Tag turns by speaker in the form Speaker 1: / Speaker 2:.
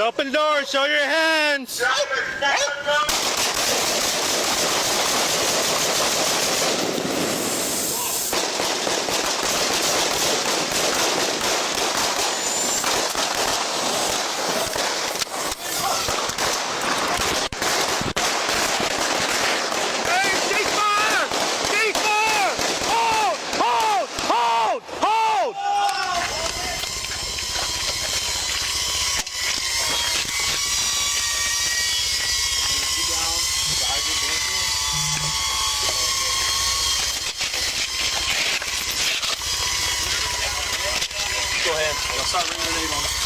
Speaker 1: Open the door, show your hands.
Speaker 2: Go ahead. I'll start ringing the name on it.